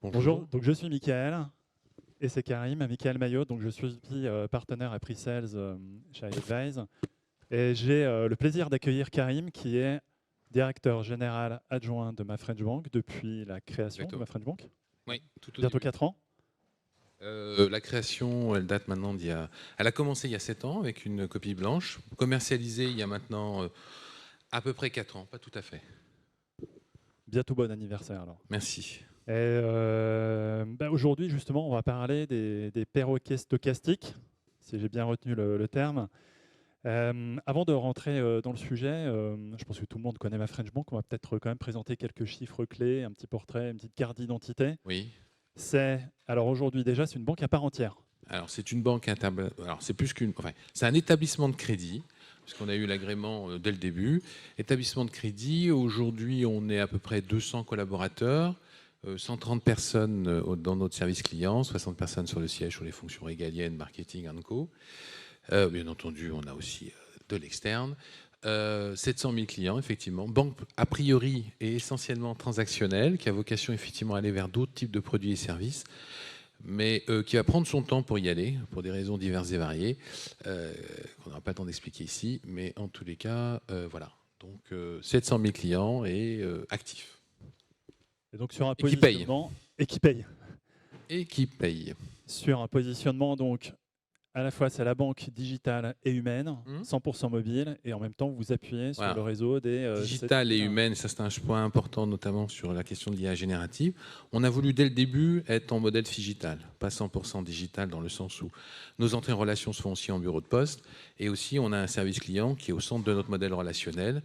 Bonjour, Bonjour. donc je suis Michael et c'est Karim, Michael Maillot, donc je suis partenaire à Pre-Sales chez iAdvise et j'ai le plaisir d'accueillir Karim qui est directeur général adjoint de ma French Bank depuis la création de ma Exactement. French Bank, Oui, tout au bientôt début. 4 ans. La création, elle date maintenant d'il y a... Elle a commencé il y a 7 ans avec une copie blanche, commercialisée il y a maintenant à peu près 4 ans, pas tout à fait. Bientôt bon anniversaire alors. Merci. Et aujourd'hui justement on va parler des perroquets stochastiques, si j'ai bien retenu le terme. Avant de rentrer dans le sujet, je pense que tout le monde connaît ma French Bank. On va peut-être quand même présenter quelques chiffres clés, un petit portrait, une petite carte d'identité. Oui. Alors aujourd'hui déjà, c'est une banque à part entière. Alors c'est une banque alors c'est plus qu'une... Enfin, c'est un établissement de crédit, puisqu'on a eu l'agrément dès le début. Établissement de crédit, aujourd'hui on est à peu près 200 collaborateurs, 130 personnes dans notre service client, 60 personnes sur le siège sur les fonctions régaliennes, marketing and co. Bien entendu, on a aussi de l'externe. 700 000 clients, effectivement. Banque, a priori, et essentiellement transactionnelle, qui a vocation, effectivement, à aller vers d'autres types de produits et services, mais qui va prendre son temps pour y aller, pour des raisons diverses et variées, qu'on n'aura pas le temps d'expliquer ici, mais en tous les cas, voilà. Donc, 700 000 clients et actifs. Et donc sur un Et qui payent. positionnement, et qui paye. Et qui payent. Sur un positionnement, donc à la fois c'est la banque digitale et humaine, Hmm. 100% mobile, et en même temps vous appuyez sur le Voilà. réseau des Digitale et 7000. humaine, ça c'est un point important, notamment sur la question de l'IA générative. On a voulu dès le début être en modèle digital, pas 100% digital, dans le sens où nos entrées en relation se font aussi en bureau de poste, et aussi on a un service client qui est au centre de notre modèle relationnel.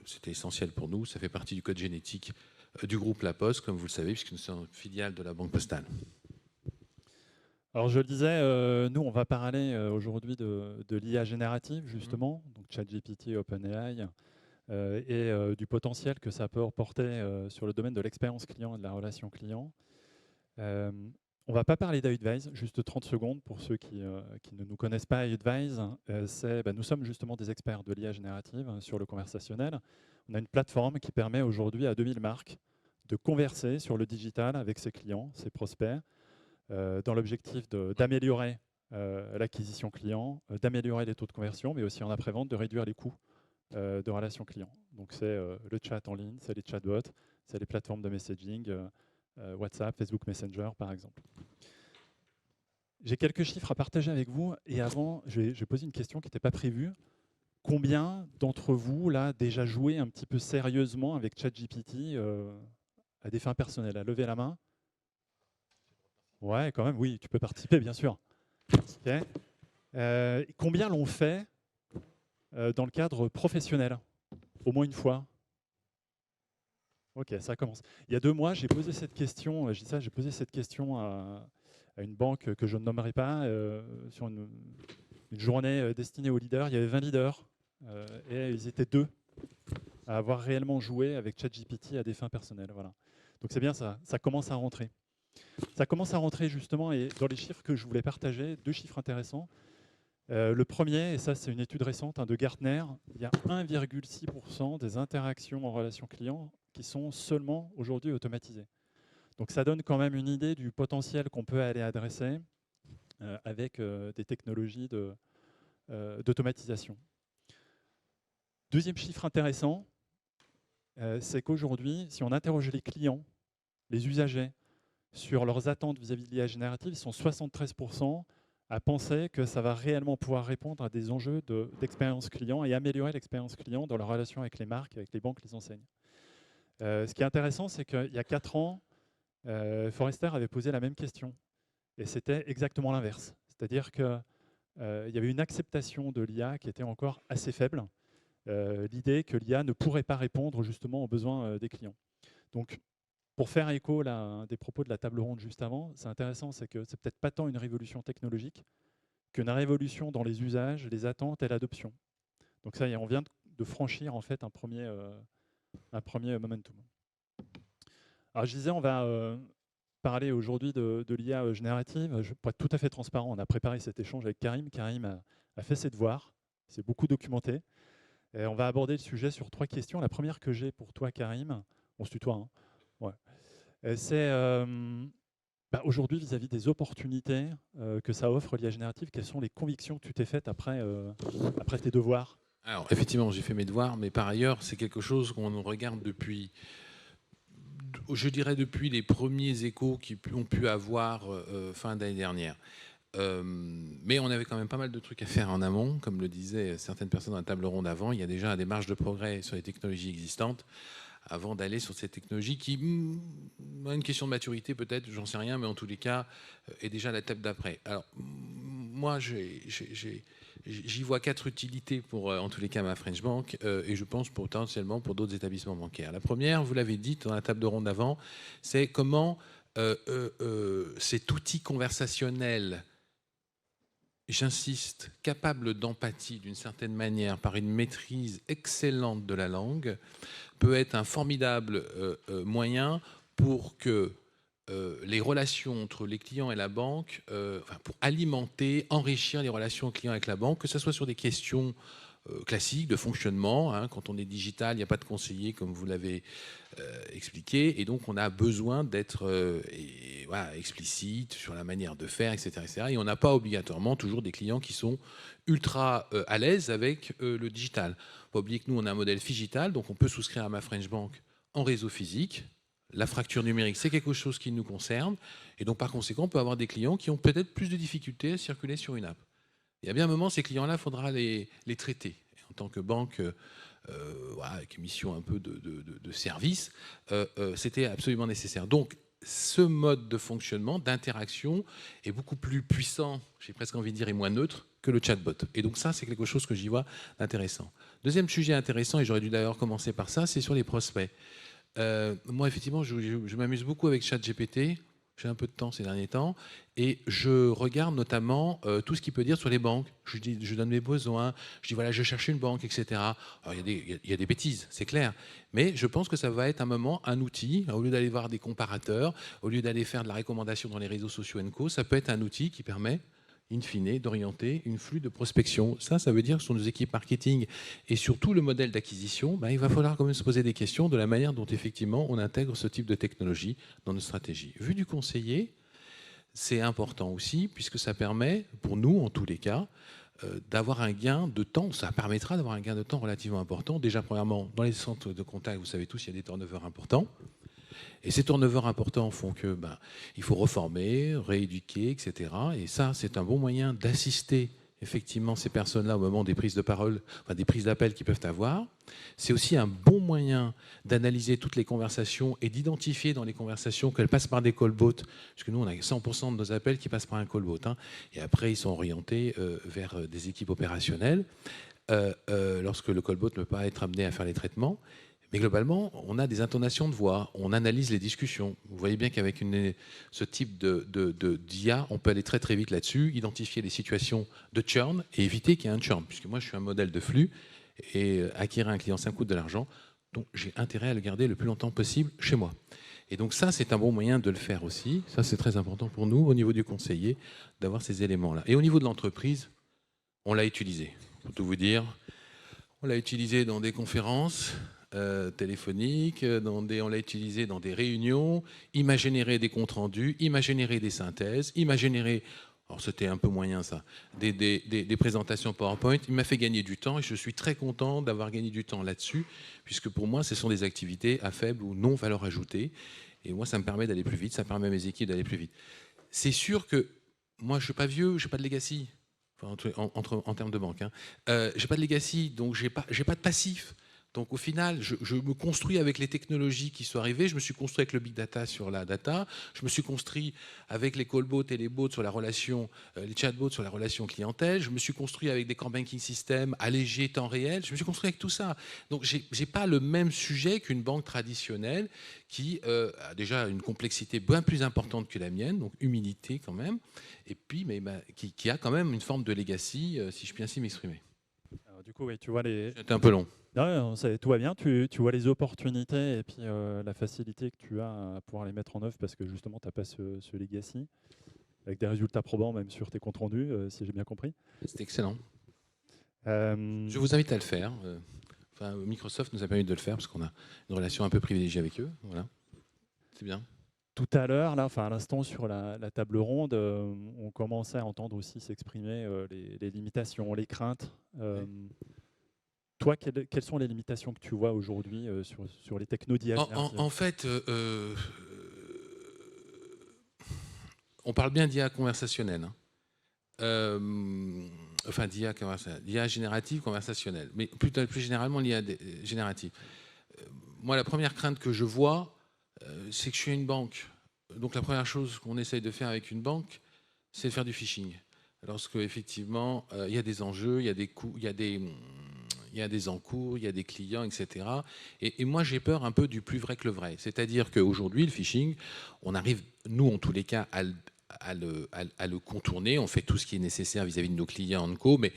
C'était essentiel pour nous, ça fait partie du code génétique du groupe La Poste, comme vous le savez, puisque nous sommes filiale de la Banque Postale. Alors je le disais, nous on va parler aujourd'hui de l'IA générative Mhm. justement, donc ChatGPT, OpenAI, et du potentiel que ça peut apporter sur le domaine de l'expérience client et de la relation client. Euh, on ne va pas parler d'iAdvise, juste 30 secondes pour ceux qui ne nous connaissent pas. iAdvise, nous sommes justement des experts de l'IA générative sur le conversationnel. On a une plateforme qui permet aujourd'hui à 2000 marques de converser sur le digital avec ses clients, ses prospects, dans l'objectif d'améliorer l'acquisition client, d'améliorer les taux de conversion, mais aussi en après-vente, de réduire les coûts de relations clients. Donc c'est le chat en ligne, c'est les chatbots, c'est les plateformes de messaging, WhatsApp, Facebook Messenger par exemple. J'ai quelques chiffres à partager avec vous et avant, je vais poser une question qui n'était pas prévue. Combien d'entre vous, là, déjà joué un petit peu sérieusement avec ChatGPT à des fins personnelles? À lever la main? Ouais, quand même, oui, tu peux participer, bien sûr. Ok. Combien l'ont fait dans le cadre professionnel? Au moins une fois? Ok, ça commence. Il y a 2 mois, j'ai posé cette question, je dis ça, j'ai posé cette question à une banque que je ne nommerai pas, sur une journée destinée aux leaders. Il y avait 20 leaders et ils étaient 2 à avoir réellement joué avec ChatGPT à des fins personnelles. Voilà. Donc c'est bien ça, ça commence à rentrer. Ça commence à rentrer justement, et dans les chiffres que je voulais partager, 2 chiffres intéressants. Le premier, et ça c'est une étude récente de Gartner, il y a 1,6% des interactions en relation client qui sont seulement aujourd'hui automatisées. Donc ça donne quand même une idée du potentiel qu'on peut aller adresser avec des technologies d'automatisation. Deuxième chiffre intéressant, c'est qu'aujourd'hui, si on interroge les clients, les usagers, sur leurs attentes vis-à-vis de l'IA générative, ils sont 73% à penser que ça va réellement pouvoir répondre à des enjeux d'expérience client et améliorer l'expérience client dans leur relation avec les marques, avec les banques, les enseignes. Ce qui est intéressant, c'est qu'il y a 4 ans, Forrester avait posé la même question. Et c'était exactement l'inverse. C'est-à-dire qu'il y avait une acceptation de l'IA qui était encore assez faible. L'idée que l'IA ne pourrait pas répondre justement aux besoins des clients. Donc, pour faire écho là, des propos de la table ronde juste avant, c'est intéressant, c'est que c'est peut-être pas tant une révolution technologique qu'une révolution dans les usages, les attentes et l'adoption. Donc ça y est, on vient de franchir en fait un premier momentum. Alors je disais, on va parler aujourd'hui de l'IA générative. Pour être tout à fait transparent, on a préparé cet échange avec Karim. Karim a fait ses devoirs, c'est beaucoup documenté. Et on va aborder le sujet sur 3 questions. La première que j'ai pour toi, Karim, on se tutoie, hein. Ouais. C'est aujourd'hui vis-à-vis des opportunités que ça offre l'IA générative, quelles sont les convictions que tu t'es faites après tes devoirs? Alors, effectivement, j'ai fait mes devoirs, mais par ailleurs, c'est quelque chose qu'on regarde depuis, je dirais, depuis les premiers échos qui ont pu avoir fin d'année dernière. Mais on avait quand même pas mal de trucs à faire en amont, comme le disaient certaines personnes dans la table ronde avant. Il y a déjà des marges de progrès sur les technologies existantes avant d'aller sur cette technologie qui a une question de maturité peut-être, j'en sais rien, mais en tous les cas est déjà à la table d'après. Alors moi j'y vois 4 utilités pour en tous les cas ma French Bank et je pense potentiellement pour d'autres établissements bancaires. La première, vous l'avez dit dans la table de ronde d'avant, c'est comment cet outil conversationnel, j'insiste, capable d'empathie d'une certaine manière par une maîtrise excellente de la langue, peut être un formidable moyen pour que les relations entre les clients et la banque, pour alimenter, enrichir les relations clients avec la banque, que ce soit sur des questions classiques de fonctionnement. Hein, quand on est digital, il n'y a pas de conseiller, comme vous l'avez expliqué, et donc on a besoin d'être voilà, explicite sur la manière de faire, etc. etc. Et on n'a pas obligatoirement toujours des clients qui sont ultra à l'aise avec le digital. Pas oublier que nous, on a un modèle phygital, donc on peut souscrire à ma French Bank en réseau physique. La fracture numérique, c'est quelque chose qui nous concerne. Et donc, par conséquent, on peut avoir des clients qui ont peut-être plus de difficultés à circuler sur une app. Il y a bien un moment, ces clients-là, il faudra les traiter. Et en tant que banque, voilà, avec une mission un peu de service, c'était absolument nécessaire. Donc, ce mode de fonctionnement, d'interaction, est beaucoup plus puissant, j'ai presque envie de dire, et moins neutre que le chatbot. Et donc ça, c'est quelque chose que j'y vois d'intéressant. Deuxième sujet intéressant, et j'aurais dû d'ailleurs commencer par ça, c'est sur les prospects. Moi, effectivement, je m'amuse beaucoup avec ChatGPT. J'ai un peu de temps ces derniers temps. Et je regarde notamment tout ce qu'il peut dire sur les banques. Je donne mes besoins. Je dis, voilà, je cherche une banque, etc. Alors, il y a des bêtises, c'est clair. Mais je pense que ça va être un moment, un outil. Au lieu d'aller voir des comparateurs, au lieu d'aller faire de la recommandation dans les réseaux sociaux & co, ça peut être un outil qui permet in fine, d'orienter une flux de prospection. Ça veut dire que sur nos équipes marketing et surtout le modèle d'acquisition, il va falloir quand même se poser des questions de la manière dont effectivement on intègre ce type de technologie dans nos stratégies. Vu du conseiller, c'est important aussi puisque ça permet, pour nous en tous les cas, d'avoir un gain de temps. Ça permettra d'avoir un gain de temps relativement important. Déjà, premièrement, dans les centres de contact, vous savez tous, il y a des turnovers importants. Et ces turnovers importants font que il faut reformer, rééduquer, etc. Et ça, c'est un bon moyen d'assister effectivement ces personnes-là au moment des prises de parole, enfin, des prises d'appel qu'ils peuvent avoir. C'est aussi un bon moyen d'analyser toutes les conversations et d'identifier dans les conversations qu'elles passent par des callbots, parce que nous, on a 100% de nos appels qui passent par un callbot. Hein, et après, ils sont orientés vers des équipes opérationnelles lorsque le callbot ne peut pas être amené à faire les traitements. Mais globalement, on a des intonations de voix, on analyse les discussions. Vous voyez bien qu'avec ce type d'IA, on peut aller très très vite là-dessus, identifier les situations de churn et éviter qu'il y ait un churn. Puisque moi, je suis un modèle de flux et acquérir un client, ça coûte de l'argent. Donc, j'ai intérêt à le garder le plus longtemps possible chez moi. Et donc ça, c'est un bon moyen de le faire aussi. Ça, c'est très important pour nous, au niveau du conseiller, d'avoir ces éléments-là. Et au niveau de l'entreprise, on l'a utilisé. Pour tout vous dire, on l'a utilisé dans des conférences téléphoniques, on l'a utilisé dans des réunions, il m'a généré des comptes rendus, il m'a généré des synthèses, il m'a généré, alors c'était un peu moyen ça, des présentations PowerPoint, il m'a fait gagner du temps et je suis très content d'avoir gagné du temps là-dessus, puisque pour moi, ce sont des activités à faible ou non valeur ajoutée. Et moi, ça me permet d'aller plus vite, ça permet à mes équipes d'aller plus vite. C'est sûr que moi, je ne suis pas vieux, je n'ai pas de legacy. Enfin, en termes de banque. Hein. J'ai pas de legacy, donc j'ai pas de passif. Donc au final, je me construis avec les technologies qui sont arrivées. Je me suis construit avec le big data sur la data. Je me suis construit avec les callbots et les bots sur la relation, les chatbots sur la relation clientèle. Je me suis construit avec des core banking systems allégés temps réel. Je me suis construit avec tout ça. Donc j'ai pas le même sujet qu'une banque traditionnelle qui a déjà une complexité bien plus importante que la mienne, donc humilité quand même, et puis qui a quand même une forme de legacy, si je puis ainsi m'exprimer. Du coup, oui, tu vois les... C'était un peu long. Non, tout va bien. Tu vois les opportunités et puis la facilité que tu as à pouvoir les mettre en œuvre parce que justement, tu n'as pas ce legacy avec des résultats probants même sur tes comptes rendus, si j'ai bien compris. C'était excellent. Euh, Je vous invite à le faire. Enfin, Microsoft nous a permis de le faire parce qu'on a une relation un peu privilégiée avec eux. Voilà. C'est bien. Tout à l'heure, là, enfin à l'instant sur la table ronde, on commençait à entendre aussi s'exprimer les limitations, les craintes. Toi, quelles sont les limitations que tu vois aujourd'hui sur les technos d'IA générative? En fait, on parle bien d'IA conversationnelle. Hein. Enfin, d'IA générative conversationnelle, mais plus généralement l'IA générative. Moi, la première crainte que je vois, c'est que je suis une banque. Donc la première chose qu'on essaye de faire avec une banque, c'est de faire du phishing. Lorsque effectivement, il y a des enjeux, il y a des coûts, il y a des encours, il y a des clients, etc. Et moi, j'ai peur un peu du plus vrai que le vrai. C'est-à-dire qu'aujourd'hui, le phishing, on arrive, nous, en tous les cas, à le contourner. On fait tout ce qui est nécessaire vis-à-vis de nos clients en co, mais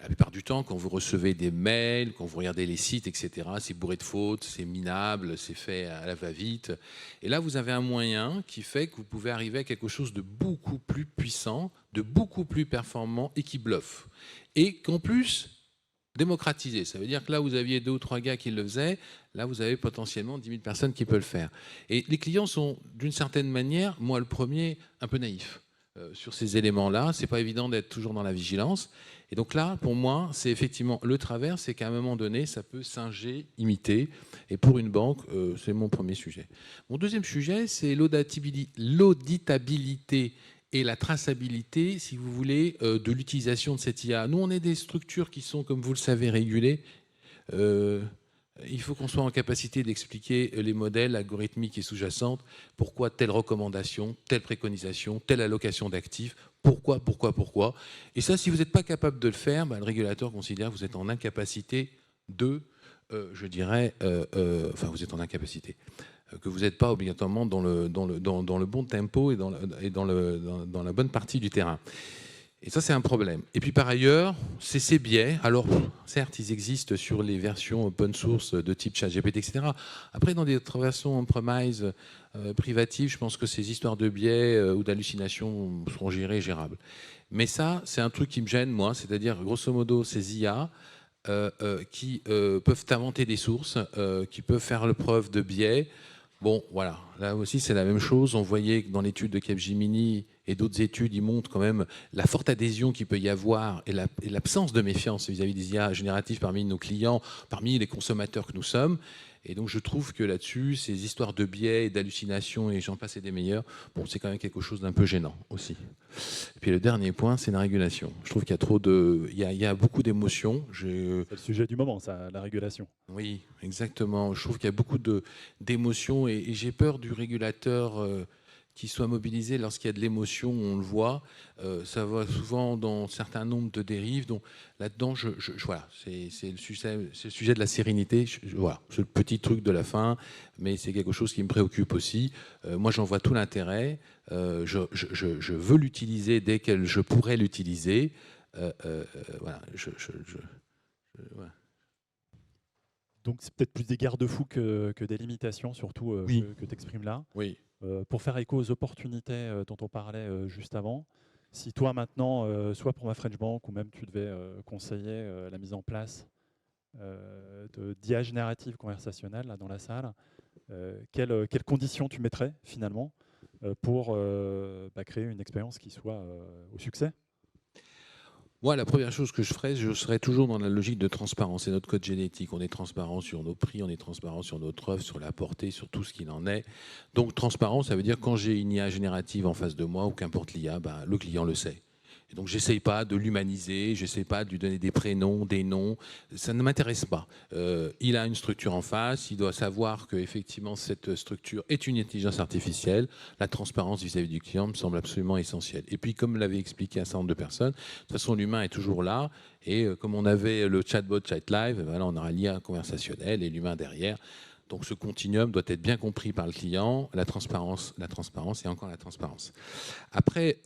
la plupart du temps, quand vous recevez des mails, quand vous regardez les sites, etc., c'est bourré de fautes, c'est minable, c'est fait à la va-vite. Et là, vous avez un moyen qui fait que vous pouvez arriver à quelque chose de beaucoup plus puissant, de beaucoup plus performant et qui bluffe. Et qu'en plus, démocratisé. Ça veut dire que là, vous aviez 2 ou 3 gars qui le faisaient. Là, vous avez potentiellement 10 000 personnes qui peuvent le faire. Et les clients sont, d'une certaine manière, moi le premier, un peu naïf sur ces éléments-là. C'est pas évident d'être toujours dans la vigilance. Et donc là, pour moi, c'est effectivement le travers, c'est qu'à un moment donné, ça peut singer, imiter. Et pour une banque, c'est mon premier sujet. Mon deuxième sujet, c'est l'auditabilité et la traçabilité, si vous voulez, de l'utilisation de cette IA. Nous, on est des structures qui sont, comme vous le savez, régulées. Il faut qu'on soit en capacité d'expliquer les modèles algorithmiques et sous-jacentes, pourquoi telle recommandation, telle préconisation, telle allocation d'actifs, pourquoi. Et ça, si vous n'êtes pas capable de le faire, le régulateur considère que vous êtes en incapacité de, enfin vous êtes en incapacité, que vous n'êtes pas obligatoirement dans le bon tempo et dans la bonne partie du terrain. Et ça, c'est un problème. Et puis par ailleurs, c'est ces biais. Alors, certes, ils existent sur les versions open source de type ChatGPT, etc. Après, dans des versions on-premise privatives, je pense que ces histoires de biais ou d'hallucinations seront gérées et gérables. Mais ça, c'est un truc qui me gêne, moi. C'est-à-dire, grosso modo, ces IA qui peuvent inventer des sources, qui peuvent faire le preuve de biais. Bon, voilà, là aussi c'est la même chose. On voyait que dans l'étude de Capgemini et d'autres études, ils montrent quand même la forte adhésion qu'il peut y avoir et l'absence de méfiance vis-à-vis des IA génératives parmi nos clients, parmi les consommateurs que nous sommes. Et donc je trouve que là-dessus, ces histoires de biais et d'hallucinations et j'en passe et des meilleurs, bon, c'est quand même quelque chose d'un peu gênant aussi. Et puis le dernier point, c'est la régulation. Je trouve qu'il y a trop de, il y a beaucoup d'émotions. C'est le sujet du moment, ça, la régulation. Oui, exactement. Je trouve qu'il y a beaucoup d'émotions et j'ai peur du régulateur qui soit mobilisé lorsqu'il y a de l'émotion, on le voit. Ça va souvent dans un certain nombre de dérives. Donc là-dedans, voilà, c'est le sujet de la sérénité. Voilà, c'est le petit truc de la fin, mais c'est quelque chose qui me préoccupe aussi. Moi, j'en vois tout l'intérêt. Je veux l'utiliser dès que je pourrais l'utiliser. Voilà, voilà. Donc c'est peut-être plus des garde-fous que des limitations, surtout Oui. que tu exprimes là. Oui. Pour faire écho aux opportunités dont on parlait juste avant, si toi maintenant, soit pour ma French Bank ou même tu devais conseiller la mise en place d'IA générative conversationnelle là, dans la salle, quelles conditions tu mettrais finalement pour créer une expérience qui soit au succès? Moi, la première chose que je ferais, je serais toujours dans la logique de transparence. C'est notre code génétique. On est transparent sur nos prix, on est transparent sur notre offre, sur la portée, sur tout ce qu'il en est. Donc, transparent, ça veut dire quand j'ai une IA générative en face de moi, ou qu'importe l'IA, le client le sait. Et donc, j'essaye pas de l'humaniser, j'essaye pas de lui donner des prénoms, des noms. Ça ne m'intéresse pas. Il a une structure en face, il doit savoir qu'effectivement, cette structure est une intelligence artificielle. La transparence vis-à-vis du client me semble absolument essentielle. Et puis, comme l'avait expliqué un certain nombre de personnes, de toute façon, l'humain est toujours là. Et comme on avait le chatbot Chat Live, voilà, on aura l'IA conversationnelle et l'humain derrière. Donc ce continuum doit être bien compris par le client, la transparence et encore la transparence. Après,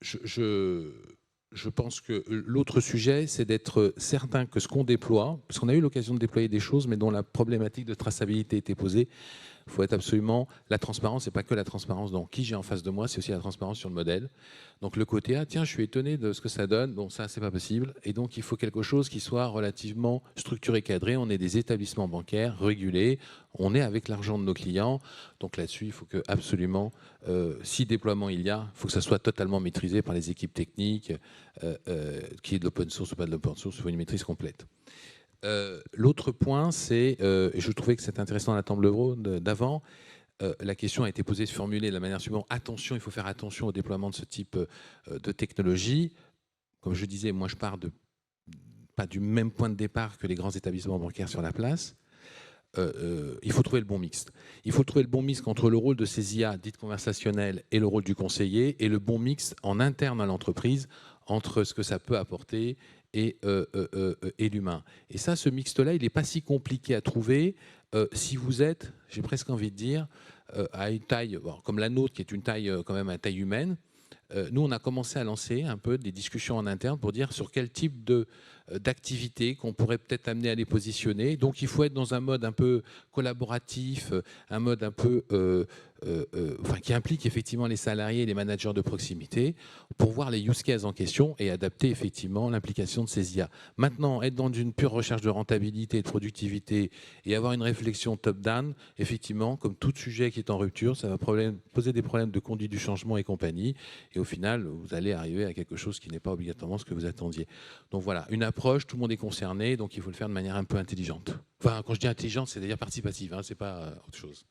je pense que l'autre sujet, c'est d'être certain que ce qu'on déploie, parce qu'on a eu l'occasion de déployer des choses, mais dont la problématique de traçabilité était posée, Il faut être absolument... La transparence, c'est pas que la transparence dans qui j'ai en face de moi, c'est aussi la transparence sur le modèle. Donc le côté, ah tiens, je suis étonné de ce que ça donne, bon ça, c'est pas possible. Et donc il faut quelque chose qui soit relativement structuré, cadré. On est des établissements bancaires régulés, on est avec l'argent de nos clients. Donc là-dessus, il faut que absolument, si déploiement il y a, il faut que ça soit totalement maîtrisé par les équipes techniques, qui est de l'open source ou pas de l'open source, il faut une maîtrise complète. L'autre point, c'est, et je trouvais que c'était intéressant à la table ronde d'avant, la question a été posée, formulée de la manière suivante. Attention, il faut faire attention au déploiement de ce type de technologie. Comme je disais, moi je pars pas du même point de départ que les grands établissements bancaires sur la place. Il faut trouver le bon mix. Il faut trouver le bon mix entre le rôle de ces IA dites conversationnelles et le rôle du conseiller, et le bon mix en interne à l'entreprise entre ce que ça peut apporter et l'humain. Et ça, ce mixte-là, il n'est pas si compliqué à trouver si vous êtes, j'ai presque envie de dire, à une taille comme la nôtre, qui est une taille quand même à taille humaine. Nous, on a commencé à lancer un peu des discussions en interne pour dire sur quel type d'activité qu'on pourrait peut-être amener à les positionner. Donc, il faut être dans un mode un peu collaboratif, un mode un peu qui implique effectivement les salariés et les managers de proximité pour voir les use cases en question et adapter effectivement l'implication de ces IA. Maintenant, être dans une pure recherche de rentabilité et de productivité et avoir une réflexion top-down, effectivement, comme tout sujet qui est en rupture, ça va poser des problèmes de conduite du changement et compagnie. Et au final, vous allez arriver à quelque chose qui n'est pas obligatoirement ce que vous attendiez. Donc voilà, une approche, tout le monde est concerné, donc il faut le faire de manière un peu intelligente. Enfin, quand je dis intelligente, c'est d'ailleurs participative, hein, c'est pas autre chose.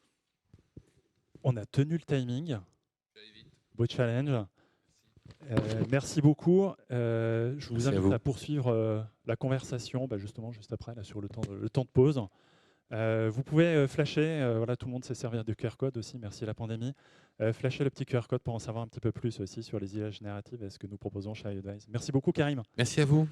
On a tenu le timing. Beau challenge. Merci beaucoup. Je vous invite à poursuivre la conversation justement juste après, là, sur le temps de pause. Vous pouvez flasher, voilà, tout le monde sait servir de QR code aussi, merci à la pandémie. Flasher le petit QR code pour en savoir un petit peu plus aussi sur les IA génératives et ce que nous proposons chez iAdvize. Merci beaucoup Karim. Merci à vous.